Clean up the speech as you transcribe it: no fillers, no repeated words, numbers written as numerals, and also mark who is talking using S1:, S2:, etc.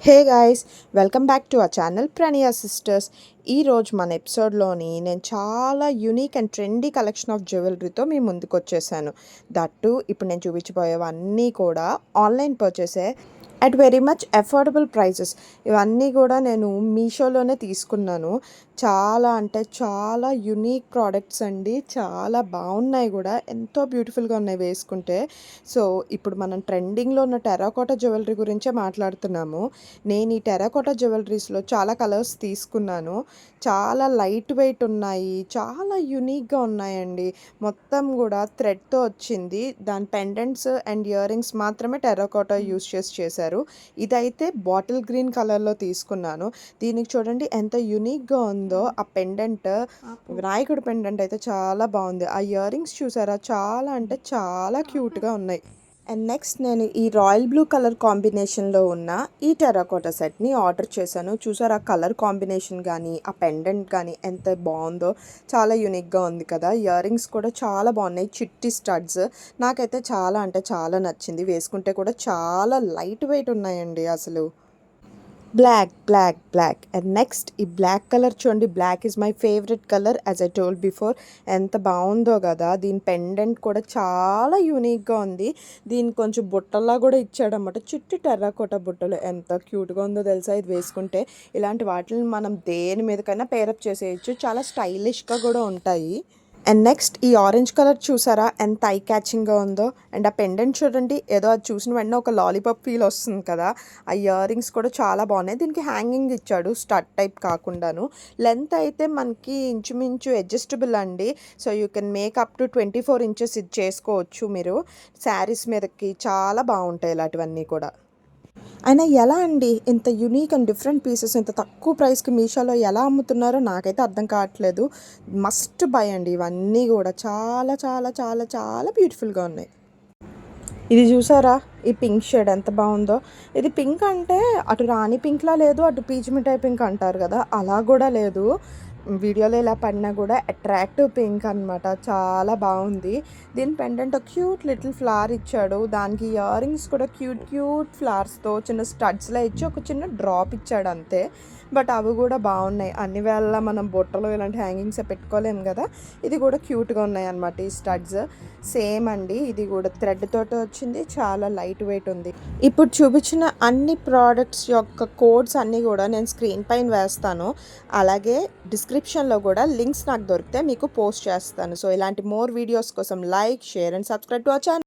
S1: Hey guys, welcome back to our channel Pranaya sisters. ఈరోజు మన ఎపిసోడ్లోని నేను చాలా unique and trendy collection of జ్యువెలరీతో మీ ముందుకు వచ్చేసాను. దట్టు ఇప్పుడు నేను చూపించబోయేవన్నీ కూడా online purchase at very much affordable prices. ఇవన్నీ కూడా నేను మీషోలోనే తీసుకున్నాను. చాలా అంటే చాలా యునీక్ ప్రోడక్ట్స్ అండి. చాలా బాగున్నాయి కూడా, ఎంతో బ్యూటిఫుల్గా ఉన్నాయి వేసుకుంటే. సో ఇప్పుడు మనం ట్రెండింగ్లో ఉన్న టెర్రకోటా జ్యువెలరీ గురించే మాట్లాడుతున్నాము. నేను ఈ టెర్రకోటా జ్యువెలరీస్లో చాలా కలర్స్ తీసుకున్నాను. చాలా లైట్ వెయిట్ ఉన్నాయి, చాలా యునీక్గా ఉన్నాయండి. మొత్తం కూడా థ్రెడ్తో వచ్చింది. దాని పెండెంట్స్ అండ్ ఇయర్ రింగ్స్ మాత్రమే టెర్రకోటా యూస్ చేశారు. ఇదైతే బాటిల్ గ్రీన్ కలర్లో తీసుకున్నాను. దీనికి చూడండి ఎంత యునీక్గా ఉందో. ఆ పెండెంట్, వినాయకుడి పెండెంట్ అయితే చాలా బాగుంది. ఆ ఇయర్ రింగ్స్ చూసారా, చాలా అంటే చాలా క్యూట్గా ఉన్నాయి. అండ్ నెక్స్ట్ నేను ఈ రాయల్ బ్లూ కలర్ కాంబినేషన్లో ఉన్న ఈ టెర్రకోటా సెట్ని ఆర్డర్ చేశాను. చూసారా, ఆ కలర్ కాంబినేషన్ కానీ ఆ పెండెంట్ కానీ ఎంత బాగుందో. చాలా యూనిక్గా ఉంది కదా. ఇయర్ రింగ్స్ కూడా చాలా బాగున్నాయి, చిట్టి స్టడ్స్. నాకైతే చాలా అంటే చాలా నచ్చింది. వేసుకుంటే కూడా చాలా లైట్ వెయిట్ ఉన్నాయండి అసలు. బ్లాక్ అండ్ నెక్స్ట్ ఈ బ్లాక్ కలర్ చూడండి. Black is my favourite colour, as I told before. ఎంత బాగుందో కదా. దీని పెండెంట్ కూడా చాలా యూనిక్గా ఉంది. దీనికి కొంచెం బుట్టలా కూడా ఇచ్చాడనమాట, చిట్టి టెర్రకోటా బుట్టలు. ఎంత క్యూట్గా ఉందో తెలుసా ఇది వేసుకుంటే. ఇలాంటి వాటిని మనం దేని మీదకైనా పేరప్ చేసేయచ్చు, చాలా స్టైలిష్గా కూడా ఉంటాయి. అండ్ నెక్స్ట్ ఈ ఆరెంజ్ కలర్ చూసారా, ఎంత ఐ క్యాచింగ్గా ఉందో. అండ్ ఆ పెండెంట్ చూడండి, ఏదో అది చూసిన వెంటనే ఒక లాలీపాప్ ఫీల్ వస్తుంది కదా. ఆ ఇయర్ రింగ్స్ కూడా చాలా బాగున్నాయి. దీనికి హ్యాంగింగ్ ఇచ్చాడు, స్టడ్ టైప్ కాకుండాను. లెంత్ అయితే మనకి ఇంచుమించు అడ్జస్టబుల్ అండి. So you can make up to 24 inches ఇది చేసుకోవచ్చు మీరు. శారీస్ మీదకి చాలా బాగుంటాయి ఇలాంటివన్నీ కూడా. అయినా ఎలా అండి ఇంత యూనిక్ అండ్ డిఫరెంట్ పీసెస్ ఇంత తక్కువ ప్రైస్కి మీషోలో ఎలా అమ్ముతున్నారో నాకైతే అర్థం కావట్లేదు. మస్ట్ బై అండి ఇవన్నీ కూడా. చాలా చాలా చాలా చాలా బ్యూటిఫుల్గా ఉన్నాయి. ఇది చూసారా, ఈ పింక్ షేడ్ ఎంత బాగుందో. ఇది పింక్ అంటే అటు రాణి పింక్లా లేదు, అటు పీచ్ మిఠాయి పింక్ అంటారు కదా, అలా కూడా లేదు. వీడియోలో ఇలా పడినా కూడా అట్రాక్టివ్ పింక్ అనమాట. చాలా బాగుంది. దీని పెండెంట్ ఒక క్యూట్ లిటిల్ ఫ్లవర్ ఇచ్చాడు. దానికి ఇయర్ రింగ్స్ కూడా క్యూట్ క్యూట్ ఫ్లవర్స్తో చిన్న స్టడ్స్లా ఇచ్చి ఒక చిన్న డ్రాప్ ఇచ్చాడు అంతే. బట్ అవి కూడా బాగున్నాయి. అన్ని వేళ మనం బుట్టలో ఇలాంటి హ్యాంగింగ్స్ పెట్టుకోలేము కదా. ఇది కూడా క్యూట్గా ఉన్నాయి అన్నమాట. ఈ స్టడ్స్ సేమ్ అండి. ఇది కూడా థ్రెడ్ తోటి వచ్చింది, చాలా లైట్ వెయిట్ ఉంది. ఇప్పుడు చూపించిన అన్ని ప్రోడక్ట్స్ యొక్క కోడ్స్ అన్నీ కూడా నేను స్క్రీన్ పైన వేస్తాను. అలాగే డిస్క్రిప్షన్లో కూడా లింక్స్ నాకు దొరికితే మీకు పోస్ట్ చేస్తాను. సో ఇలాంటి మోర్ వీడియోస్ కోసం like, share and subscribe to our channel.